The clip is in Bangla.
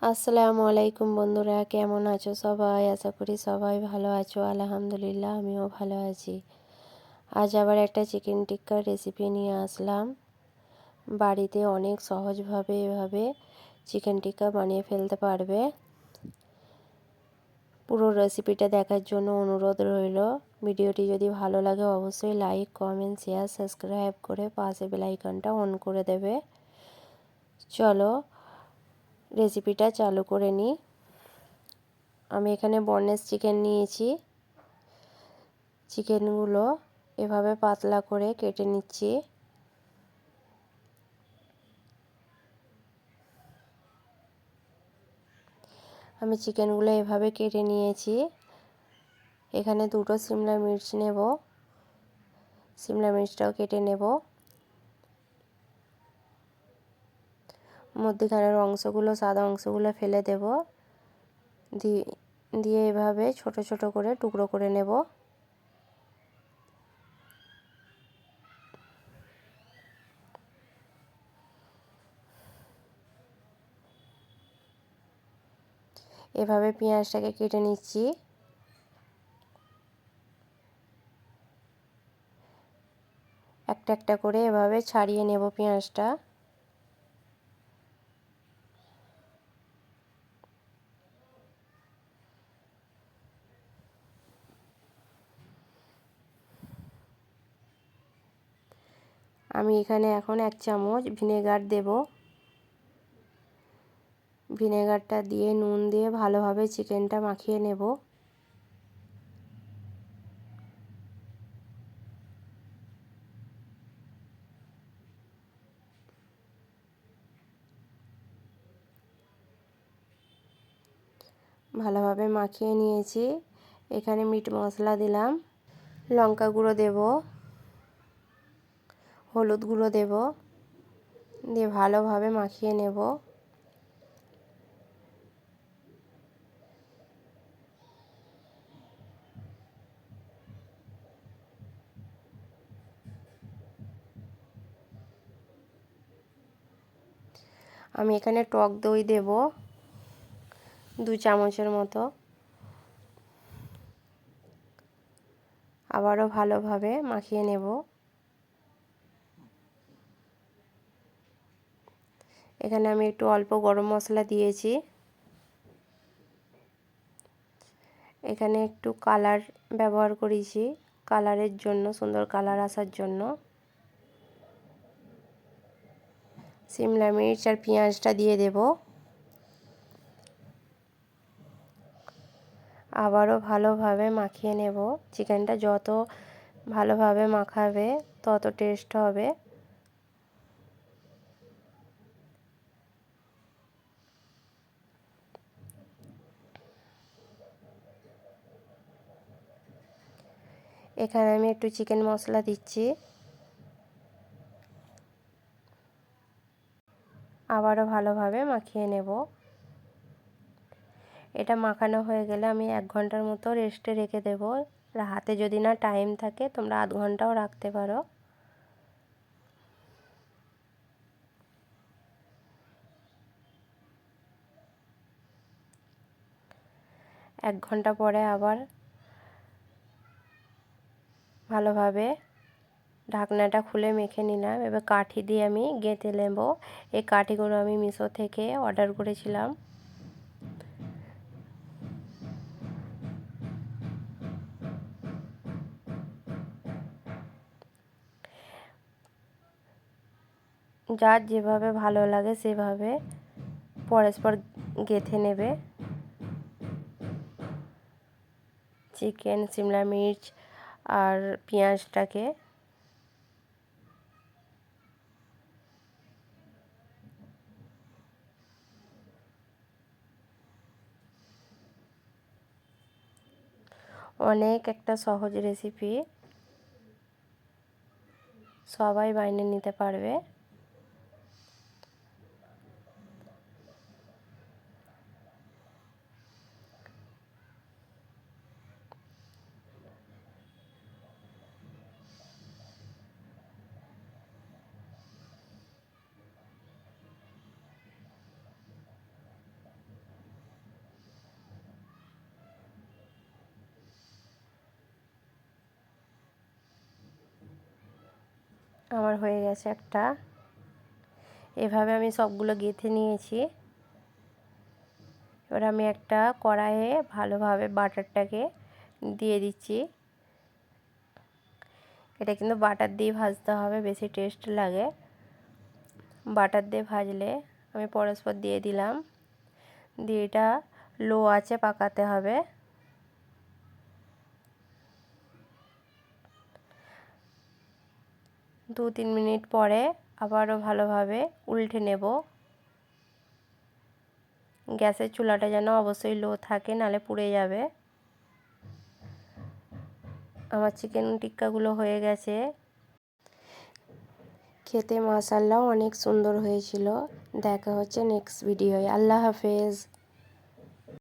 আসসালামু আলাইকুম বন্ধুরা, কেমন আছো সবাই? আশা করি সবাই ভালো আছো। আলহামদুলিল্লাহ, আমিও ভালো আছি। আজ আবার একটা চিকেন টিক্কার রেসিপি নিয়ে আসলাম। বাড়িতে অনেক সহজভাবে এভাবে চিকেন টিক্কা বানিয়ে ফেলতে পারবে। পুরো রেসিপিটা দেখার জন্য অনুরোধ রইল। ভিডিওটি যদি ভালো লাগে অবশ্যই লাইক, কমেন্ট, শেয়ার, সাবস্ক্রাইব করে পাশে বেল আইকনটা অন করে দেবে। চলো রেসিপিটা চালু করে নিই। আমি এখানে বোনলেস চিকেন নিয়েছি। চিকেনগুলো এভাবে পাতলা করে কেটে নিচ্ছি। আমি চিকেনগুলো এভাবে কেটে নিয়েছি। এখানে দুটো সিমলা মির্চ নেব। সিমলা মির্চটাও কেটে নেব। মধ্যখানের অংশগুলো, সাদা অংশগুলো ফেলে দেব। দিয়ে এভাবে ছোট ছোট করে টুকরো করে নেব। এভাবে পেঁয়াজটাকে কেটে নিচ্ছি। একটা একটা করে এভাবে ছাড়িয়ে নেব পেঁয়াজটা। আমি এখানে এখন 1 চামচ ভিনেগার দেব। ভিনেগারটা দিয়ে নুন দিয়ে ভালোভাবে চিকেনটা মাখিয়ে নেব। ভালোভাবে মাখিয়ে নিয়েছি। এখানে মিট মশলা দিলাম, লঙ্কা গুঁড়ো দেব, হলুদ গুঁড়ো দেব, দিয়ে ভালোভাবে মাখিয়ে নেব। আমি এখানে টক দই দেব 2 চামচের মতো। আবারও ভালোভাবে মাখিয়ে নেব। এখানে আমি একটু অল্প গরম মশলা দিয়েছি। এখানে একটু কালার ব্যবহার করেছি, কালারের জন্য, সুন্দর কালার আসার জন্য। সিমলা মির্চ আর পেঁয়াজটা দিয়ে দেব। আবারও ভালোভাবে মাখিয়ে নেব। চিকেনটা যত ভালোভাবে মাখাবে তত টেস্ট হবে। এখানে আমি একটু চিকেন মশলা দিচ্ছি। আবারও ভালোভাবে মাখিয়ে নেব। এটা মাখানো হয়ে গেলে আমি 1 ঘন্টার মতো রেস্টে রেখে দেব। হাতে যদি না টাইম থাকে তোমরা আধ ঘন্টাও রাখতে পারো। 1 ঘন্টা পরে আবার ভালোভাবে ঢাকনাটা খুলে মেখে নিলাম। এবার কাঠি দিয়ে আমি গেঁথে নেব। এই কাঠিগুলো আমি মিশো থেকে অর্ডার করেছিলাম। যার যেভাবে ভালো লাগে সেভাবে পরস্পর গেঁথে নেবে। চিকেন, সিমলা মির্চ আর পেঁয়াজটাকে অনেক একটা সহজ রেসিপি, সবাই বানিয়ে নিতে পারবে। আমার হয়ে গেছে একটা। এভাবে আমি সবগুলো গেঁথে নিয়েছি। এবার আমি একটা কড়াইয়ে ভালোভাবে বাটারটাকে দিয়ে দিচ্ছি। এটা কিন্তু বাটার দিয়ে ভাজতে হবে, বেশি টেস্ট লাগে। বাটার দিয়ে ভাজলে আমি পরস্পর দিয়ে দিলাম, দিয়ে এটা লো আঁচে পাকাতে হবে। দু 3 মিনিট পরে আবারও ভালোভাবে উল্টে নেব। গ্যাসের চুলাটা যেন অবশ্যই লো থাকে, নালে পুড়ে যাবে। আমার চিকেন টিক্কাগুলো হয়ে গেছে। খেতে মাশাআল্লাহ অনেক সুন্দর হয়েছিল। দেখা হচ্ছে নেক্সট ভিডিওয়। আল্লাহ হাফেজ।